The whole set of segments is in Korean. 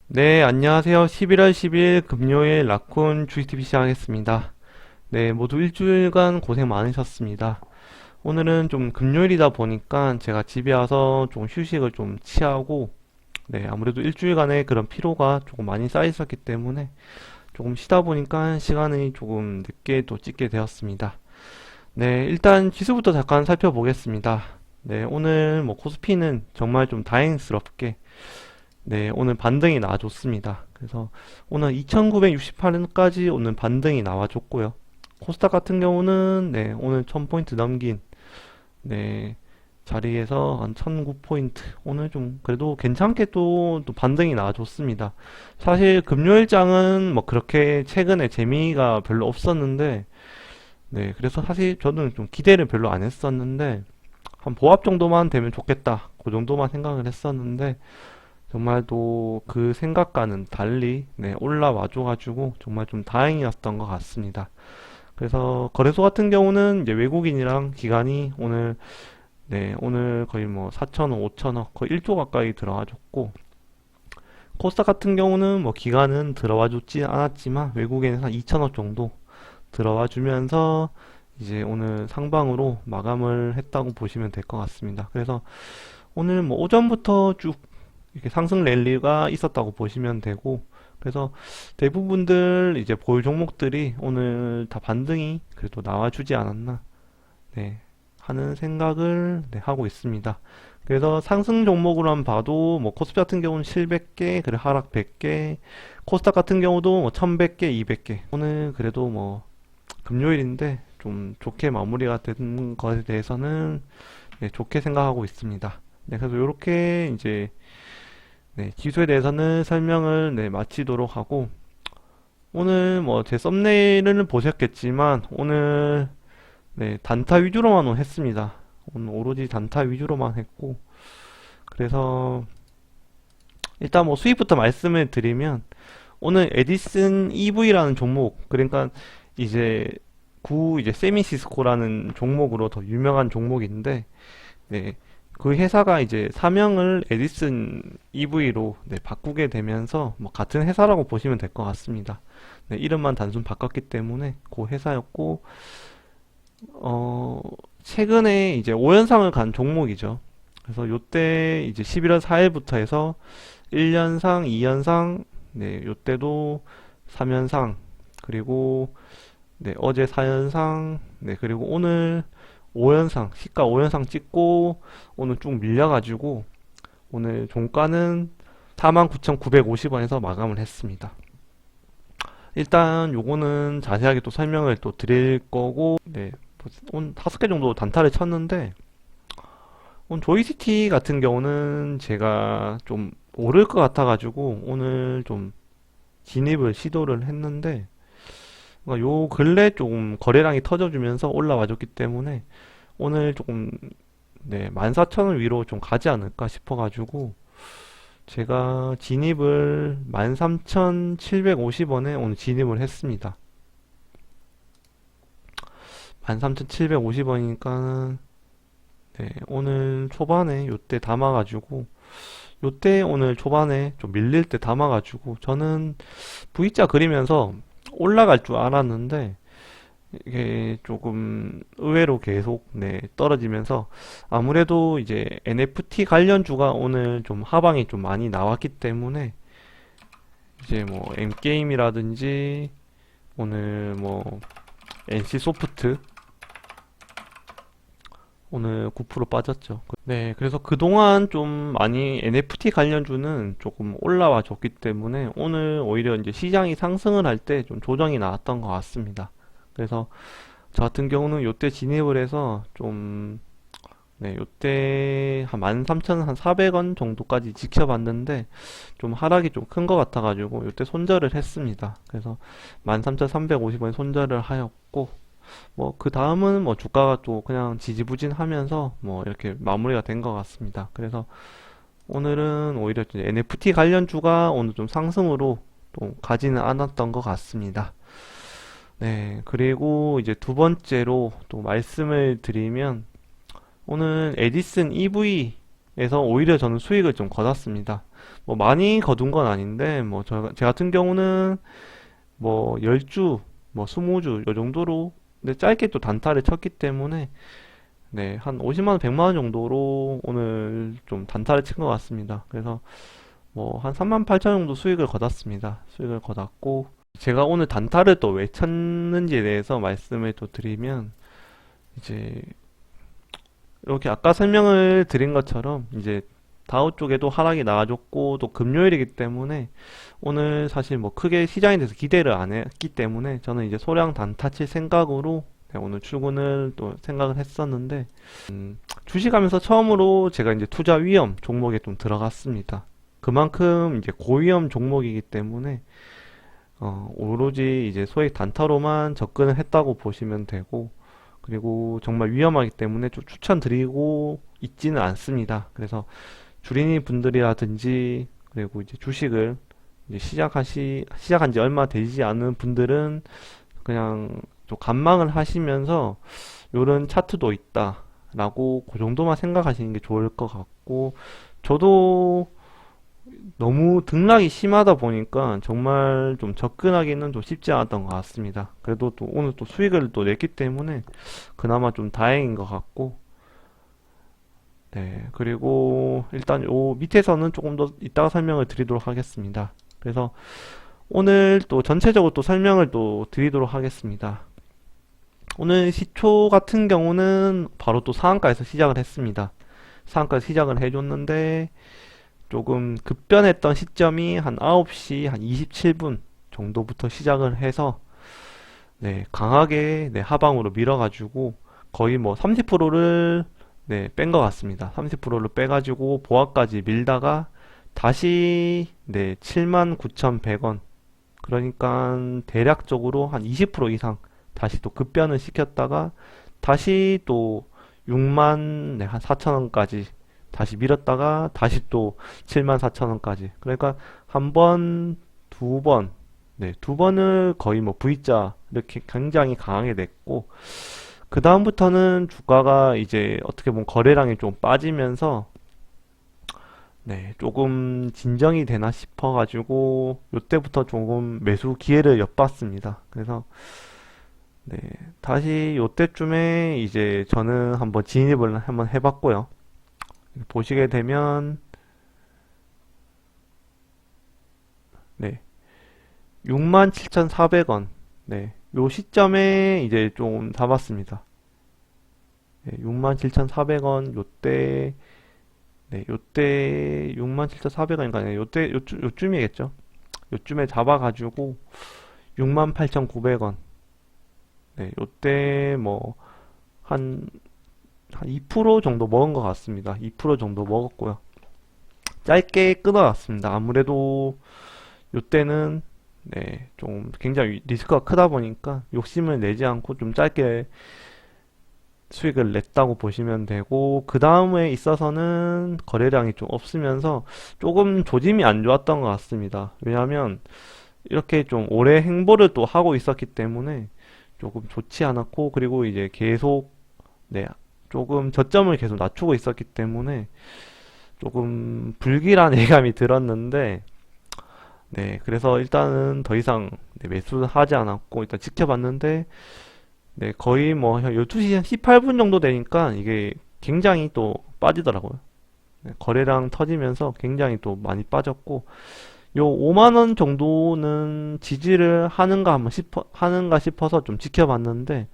네, 안녕하세요. 11월 10일 금요일 라쿤 주식TV 시작하겠습니다. 네, 모두 일주일간 고생 많으셨습니다. 오늘은 좀 금요일이다 보니까 제가 집에 와서 좀 휴식을 좀 취하고, 네, 아무래도 일주일간의 그런 피로가 조금 많이 쌓여 있었기 때문에 조금 쉬다 보니까 시간이 조금 늦게 또 찍게 되었습니다. 네, 일단 지수부터 잠깐 살펴보겠습니다. 네, 오늘 뭐 코스피는 정말 좀 다행스럽게 네, 오늘 반등이 나와줬습니다. 그래서 오늘 2968원까지 오늘 반등이 나와줬고요. 코스닥 같은 경우는 네, 오늘 1000포인트 넘긴 네, 자리에서 한 1009포인트. 오늘 좀 그래도 괜찮게 또 반등이 나와줬습니다. 사실 금요일장은 뭐 그렇게 최근에 재미가 별로 없었는데 네, 그래서 사실 저는 좀 기대를 별로 안 했었는데 한 보합 정도만 되면 좋겠다. 그 정도만 생각을 했었는데 정말 또 그 생각과는 달리 네, 올라와줘가지고 정말 좀 다행이었던 것 같습니다. 그래서 거래소 같은 경우는 이제 외국인이랑 기관이 오늘 네, 오늘 거의 뭐 4천억, 5천억, 거의 1조 가까이 들어와줬고 코스닥 같은 경우는 뭐 기관은 들어와줬지 않았지만 외국인은 한 2천억 정도 들어와주면서 이제 오늘 상방으로 마감을 했다고 보시면 될 것 같습니다. 그래서 오늘 뭐 오전부터 쭉 이렇게 상승 랠리가 있었다고 보시면 되고, 그래서 대부분들 이제 보유 종목들이 오늘 다 반등이 그래도 나와주지 않았나, 네, 하는 생각을 네, 하고 있습니다. 그래서 상승 종목으로만 봐도 뭐 코스피 같은 경우는 700개, 그리고 하락 100개, 코스닥 같은 경우도 뭐 1100개, 200개. 오늘 그래도 뭐 금요일인데 좀 좋게 마무리가 된 것에 대해서는 네, 좋게 생각하고 있습니다. 네, 그래서 이렇게 이제 네, 기수에 대해서는 설명을 네, 마치도록 하고 오늘 뭐 제 썸네일은 보셨겠지만 오늘 네, 단타 위주로만 했습니다. 오늘 오로지 단타 위주로만 했고 그래서 일단 뭐 수익부터 말씀을 드리면 오늘 에디슨 EV라는 종목 그러니까 이제 구 이제 세미시스코라는 종목으로 더 유명한 종목인데 네, 그 회사가 이제 사명을 에디슨 EV로 네, 바꾸게 되면서 뭐 같은 회사라고 보시면 될 것 같습니다. 네, 이름만 단순 바꿨기 때문에 그 회사였고 어, 최근에 이제 5연상을 간 종목이죠. 그래서 요때 이제 11월 4일부터 해서 1연상, 2연상, 네, 요때도 3연상, 그리고 네, 어제 4연상, 네, 그리고 오늘 5연상, 시가 5연상 찍고 오늘 쭉 밀려가지고 오늘 종가는 49,950원에서 마감을 했습니다. 일단 요거는 자세하게 또 설명을 또 드릴 거고 네, 오늘 5개 정도 단타를 쳤는데 오늘 조이시티 같은 경우는 제가 좀 오를 것 같아가지고 오늘 좀 진입을 시도를 했는데 요 근래 조금 거래량이 터져주면서 올라와줬기 때문에 오늘 조금 네, 14,000원 위로 좀 가지 않을까 싶어가지고 제가 진입을 13,750원에 오늘 진입을 했습니다. 13,750원이니까 네, 오늘 초반에 요때 담아가지고 요때 오늘 초반에 좀 밀릴 때 담아가지고 저는 V자 그리면서 올라갈 줄 알았는데 이게 조금 의외로 계속 네, 떨어지면서 아무래도 이제 NFT 관련주가 오늘 좀 하방이 좀 많이 나왔기 때문에 이제 뭐 M게임이라든지 오늘 뭐 NC소프트 오늘 9% 빠졌죠. 네, 그래서 그동안 좀 많이 NFT 관련주는 조금 올라와 줬기 때문에 오늘 오히려 이제 시장이 상승을 할 때 좀 조정이 나왔던 것 같습니다. 그래서 저 같은 경우는 요때 진입을 해서 좀, 네, 요때 한 13,400원 정도까지 지켜봤는데 좀 하락이 좀 큰 것 같아가지고 요때 손절을 했습니다. 그래서 13,350원 손절을 하였고 뭐 그 다음은 뭐 주가가 또 그냥 지지부진하면서 뭐 이렇게 마무리가 된 것 같습니다. 그래서 오늘은 오히려 이제 NFT 관련주가 오늘 좀 상승으로 또 가지는 않았던 것 같습니다. 네, 그리고 이제 두 번째로 또 말씀을 드리면 오늘 에디슨 EV 에서 오히려 저는 수익을 좀 거뒀습니다. 뭐 많이 거둔 건 아닌데 뭐 제 같은 경우는 뭐 10주, 뭐 20주 요 정도로 근데 짧게 또 단타를 쳤기 때문에 네, 한 50만 원, 100만 원 정도로 오늘 좀 단타를 친 것 같습니다. 그래서 뭐 한 3만 8천 정도 수익을 거뒀습니다. 수익을 거뒀고 제가 오늘 단타를 또 왜 쳤는지에 대해서 말씀을 또 드리면 이제 이렇게 아까 설명을 드린 것처럼 이제 다우 쪽에도 하락이 나와줬고 또 금요일이기 때문에 오늘 사실 뭐 크게 시장에 대해서 기대를 안 했기 때문에 저는 이제 소량 단타 칠 생각으로 네, 오늘 출근을 또 생각을 했었는데 주식하면서 처음으로 제가 이제 투자 위험 종목에 좀 들어갔습니다. 그만큼 이제 고위험 종목이기 때문에 오로지 이제 소액 단타로만 접근을 했다고 보시면 되고 그리고 정말 위험하기 때문에 좀 추천드리고 있지는 않습니다. 그래서 주린이 분들이라든지 그리고 이제 주식을 이제 시작한 지 얼마 되지 않은 분들은 그냥 좀 관망을 하시면서 요런 차트도 있다라고 그 정도만 생각하시는 게 좋을 것 같고 저도 너무 등락이 심하다 보니까 정말 좀 접근하기는 좀 쉽지 않았던 것 같습니다. 그래도 또 오늘 또 수익을 또 냈기 때문에 그나마 좀 다행인 것 같고 네, 그리고 일단 요 밑에서는 조금 더 이따가 설명을 드리도록 하겠습니다. 그래서 오늘 또 전체적으로 또 설명을 또 드리도록 하겠습니다. 오늘 시초 같은 경우는 바로 또 상한가에서 시작을 했습니다. 상한가에서 시작을 해줬는데 조금 급변했던 시점이 한 9시 한 27분 정도부터 시작을 해서 네, 강하게 네, 하방으로 밀어가지고 거의 뭐 30%를 네, 뺀 것 같습니다. 30%를 빼가지고 보합까지 밀다가 다시 네, 79,100원 그러니까 대략적으로 한 20% 이상 다시 또 급변을 시켰다가 다시 또 6만 네, 한 4천원까지 다시 밀었다가 다시 또 74,000원까지 그러니까 한 번, 두 번, 네, 두 번을 거의 뭐 V자 이렇게 굉장히 강하게 냈고 그 다음부터는 주가가 이제 어떻게 보면 거래량이 좀 빠지면서 네, 조금 진정이 되나 싶어가지고 요때부터 조금 매수 기회를 엿봤습니다. 그래서 네, 다시 요때쯤에 이제 저는 한번 진입을 한번 해봤고요. 보시게 되면 네, 67,400원 네, 요 시점에 이제 좀 잡았습니다. 네, 67,400원 요때 네, 요때 67,400원인가 네, 요쯤이겠죠. 요쯤에 잡아가지고 68,900원 네, 요때 뭐 한 2% 정도 먹은 것 같습니다. 2% 정도 먹었고요. 짧게 끊어놨습니다. 아무래도 요때는 네, 좀 굉장히 리스크가 크다 보니까 욕심을 내지 않고 좀 짧게 수익을 냈다고 보시면 되고 그 다음에 있어서는 거래량이 좀 없으면서 조금 조짐이 안 좋았던 것 같습니다. 왜냐하면 이렇게 좀 오래 행보를 또 하고 있었기 때문에 조금 좋지 않았고 그리고 이제 계속 네, 조금 저점을 계속 낮추고 있었기 때문에 조금 불길한 예감이 들었는데 네, 그래서 일단은 더 이상 네, 매수를 하지 않았고 일단 지켜봤는데 네, 거의 뭐 12시 한 18분 정도 되니까 이게 굉장히 또 빠지더라고요. 네, 거래량 터지면서 굉장히 또 많이 빠졌고 요 5만원 정도는 지지를 하는가 싶어서 좀 지켜봤는데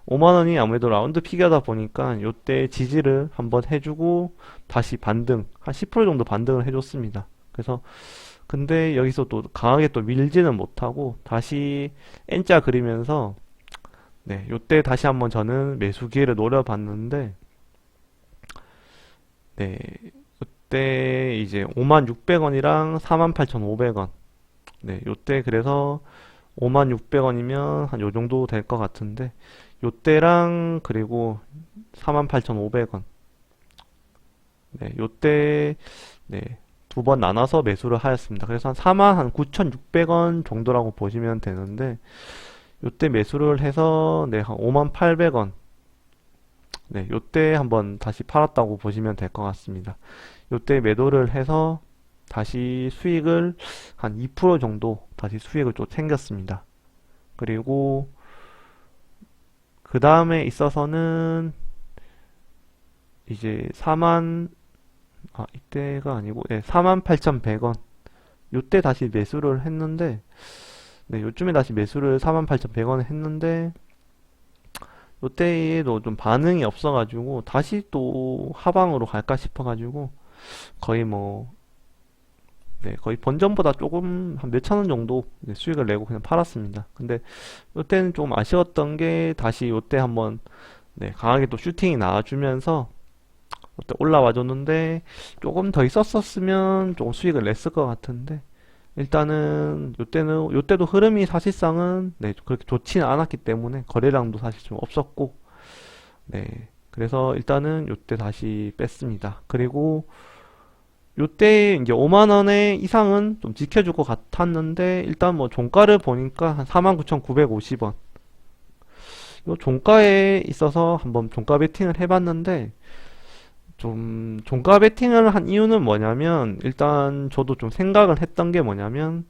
5만원이 아무래도 라운드 피겨다 보니까 요때 지지를 한번 해주고 다시 반등 한 10% 정도 반등을 해줬습니다. 그래서 근데 여기서 또 강하게 또 밀지는 못하고 다시 N자 그리면서 네, 요때 다시 한번 저는 매수 기회를 노려봤는데 네, 요때 이제 56,600원이랑 48,500원 네, 요때 그래서 56,600원이면 한 요 정도 될 것 같은데 요때랑 그리고 48,500원 네, 요때 네, 두 번 나눠서 매수를 하였습니다. 그래서 한 49,600원 정도라고 보시면 되는데 요때 매수를 해서 네, 한 58,000원 네, 요때 한번 다시 팔았다고 보시면 될 것 같습니다. 요때 매도를 해서 다시 수익을 한 2% 정도 다시 수익을 좀 챙겼습니다. 그리고 그 다음에 있어서는 이제 4만, 이때가 아니고, 네, 48,100원. 요때 다시 매수를 했는데, 네, 요쯤에 다시 매수를 48,100원에 했는데, 요때에도 좀 반응이 없어가지고, 다시 또 하방으로 갈까 싶어가지고, 거의 뭐, 네, 거의 본전보다 조금 한 몇천 원 정도 수익을 내고 그냥 팔았습니다. 근데 요때는 좀 아쉬웠던 게 다시 요때 한번 네, 강하게 또 슈팅이 나와주면서 요때 올라와 줬는데 조금 더 있었었으면 조금 수익을 냈을 것 같은데 일단은 요때도 흐름이 사실상은 네, 그렇게 좋지는 않았기 때문에 거래량도 사실 좀 없었고 네, 그래서 일단은 요때 다시 뺐습니다. 그리고 요때 이제 5만 원의 이상은 좀 지켜줄 것 같았는데 일단 뭐 종가를 보니까 한 49,950원. 요 종가에 있어서 한번 종가 베팅을 해봤는데 좀 종가 베팅을 한 이유는 뭐냐면 일단 저도 좀 생각을 했던 게 뭐냐면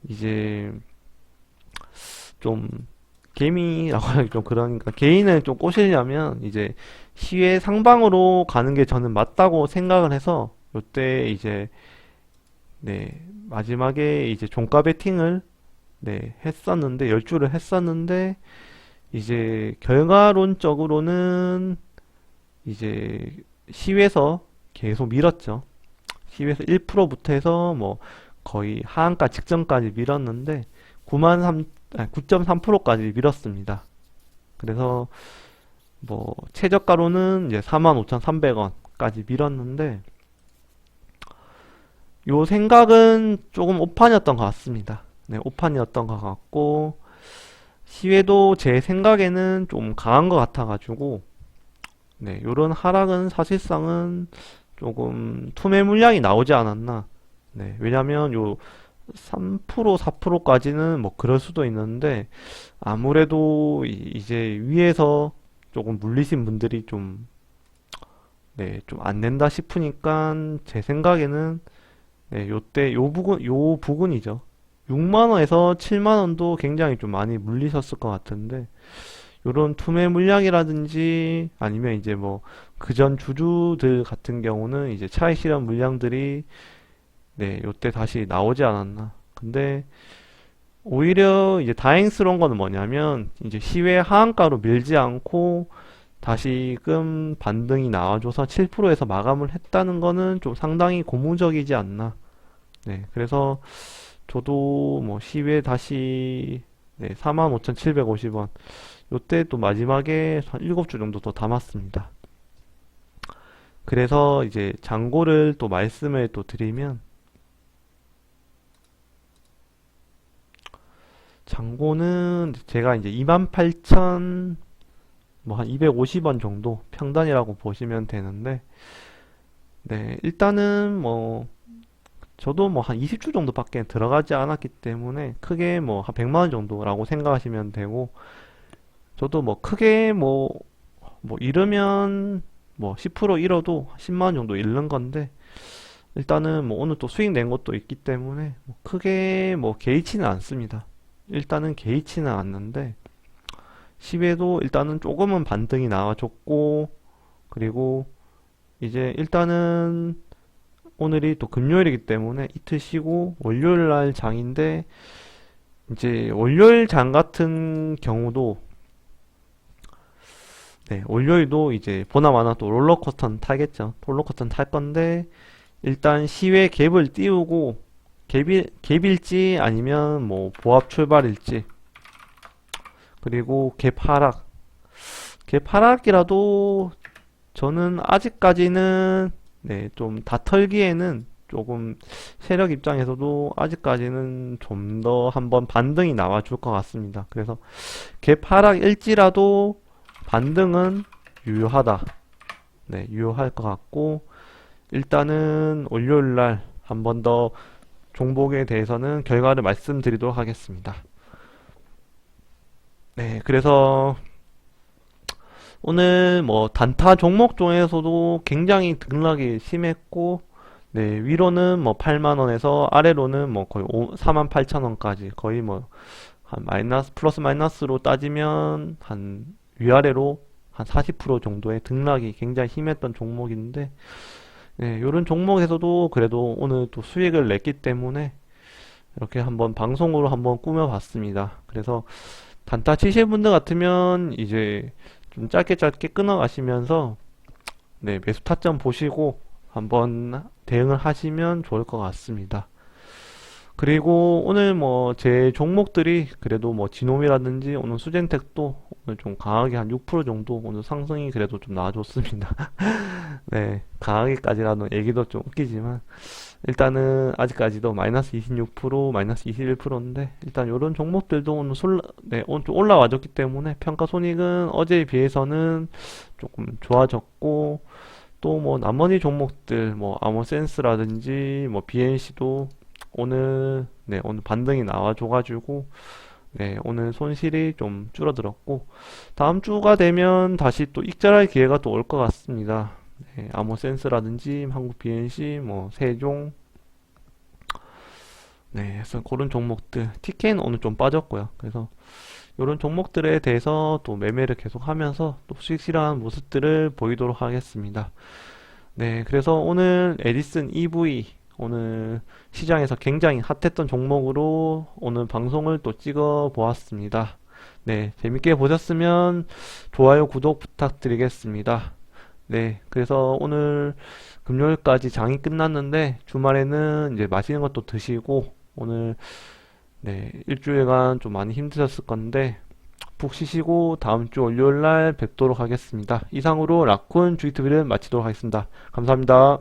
이제 좀 개미라고 하기 좀 그러니까 개인을 좀 꼬시려면 이제 시외 상방으로 가는 게 저는 맞다고 생각을 해서 요때 이제 네, 마지막에 이제 종가 베팅을 네, 했었는데, 10주를 했었는데, 이제 결과론적으로는 이제 시에서 계속 밀었죠. 시에서 1%부터 해서 뭐 거의 하한가 직전까지 밀었는데, 9.3%까지 밀었습니다. 그래서 뭐 최저가로는 이제 45,300원까지 밀었는데, 요 생각은 조금 오판이었던 것 같습니다. 네, 오판이었던 것 같고, 시외도 제 생각에는 좀 강한 것 같아가지고, 네, 요런 하락은 사실상은 조금 투매 물량이 나오지 않았나. 네, 왜냐면 요 3%, 4%까지는 뭐 그럴 수도 있는데, 아무래도 이제 위에서 조금 물리신 분들이 좀, 네, 좀 안 된다 싶으니까 제 생각에는 네, 요때 요 부근이죠. 6만 원에서 7만 원도 굉장히 좀 많이 물리셨을 것 같은데 요런 투매 물량이라든지 아니면 이제 뭐 그전 주주들 같은 경우는 이제 차익 실현 물량들이 네, 요때 다시 나오지 않았나. 근데 오히려 이제 다행스러운 거는 뭐냐면 이제 시외 하한가로 밀지 않고 다시금 반등이 나와줘서 7%에서 마감을 했다는 거는 좀 상당히 고무적이지 않나. 네, 그래서 저도 뭐 시외 다시 네, 45,750원 요때 또 마지막에 한 7주 정도 더 담았습니다. 그래서 이제 잔고를 또 말씀을 또 드리면 잔고는 제가 이제 28,000 뭐 한 250원 정도 평단이라고 보시면 되는데 네, 일단은 뭐 저도 뭐 한 20주 정도밖에 들어가지 않았기 때문에 크게 뭐 한 100만 원 정도라고 생각하시면 되고 저도 뭐 크게 뭐 잃으면 뭐 10% 잃어도 10만 원 정도 잃는 건데 일단은 뭐 오늘 또 수익 낸 것도 있기 때문에 뭐 크게 뭐 개의치는 않습니다. 일단은 개의치는 않는데 10에도 일단은 조금은 반등이 나와줬고 그리고 이제 일단은 오늘이 또 금요일이기 때문에 이틀 쉬고 월요일 날 장인데 이제 월요일 장 같은 경우도 네, 월요일도 이제 보나마나 또 롤러코스터는 타겠죠. 롤러코스터는 탈 건데 일단 시외 갭을 띄우고 갭일지 아니면 뭐 보합 출발일지 그리고 갭 하락이라도 저는 아직까지는 네, 좀 다 털기에는 조금 세력 입장에서도 아직까지는 좀 더 한번 반등이 나와줄 것 같습니다. 그래서 갭 하락일지라도 반등은 유효하다. 네, 유효할 것 같고 일단은 월요일 날 한 번 더 종목에 대해서는 결과를 말씀드리도록 하겠습니다. 네, 그래서 오늘 뭐 단타 종목 중에서도 굉장히 등락이 심했고, 네, 위로는 뭐 8만 원에서 아래로는 뭐 거의 4만 8천 원까지 거의 뭐 한 마이너스 플러스 마이너스로 따지면 한 위아래로 한 40% 정도의 등락이 굉장히 심했던 종목인데, 네, 이런 종목에서도 그래도 오늘 또 수익을 냈기 때문에 이렇게 한번 방송으로 한번 꾸며봤습니다. 그래서 단타 치실 분들 같으면 이제 좀 짧게 짧게 끊어가시면서 네, 매수 타점 보시고 한번 대응을 하시면 좋을 것 같습니다. 그리고 오늘 뭐 제 종목들이 그래도 뭐 지놈이라든지 오늘 수젠텍도 오늘 좀 강하게 한 6% 정도 오늘 상승이 그래도 좀 나와줬습니다. 네, 강하게까지라는 얘기도 좀 웃기지만 일단은 아직까지도 마이너스 26%, 마이너스 21%인데 일단 이런 종목들도 오늘 네, 오늘 좀 올라와줬기 때문에 평가 손익은 어제에 비해서는 조금 좋아졌고 또 뭐 나머지 종목들 뭐 아모센스라든지 뭐 BNC도 오늘 네, 오늘 반등이 나와줘가지고 네, 오늘 손실이 좀 줄어들었고 다음 주가 되면 다시 또 익절할 기회가 또 올 것 같습니다. 네, 아모센스라든지 한국 BNC, 뭐 세종, 네, 그래서 그런 종목들 TK는 오늘 좀 빠졌고요. 그래서 이런 종목들에 대해서 또 매매를 계속하면서 또 수익 실현하는 모습들을 보이도록 하겠습니다. 네, 그래서 오늘 에디슨 EV 오늘 시장에서 굉장히 핫했던 종목으로 오늘 방송을 또 찍어 보았습니다. 네, 재밌게 보셨으면 좋아요, 구독 부탁드리겠습니다. 네, 그래서 오늘 금요일까지 장이 끝났는데 주말에는 이제 맛있는 것도 드시고 오늘 네, 일주일간 좀 많이 힘드셨을 건데 푹 쉬시고 다음 주 월요일 날 뵙도록 하겠습니다. 이상으로 라쿤 주기TV를 마치도록 하겠습니다. 감사합니다.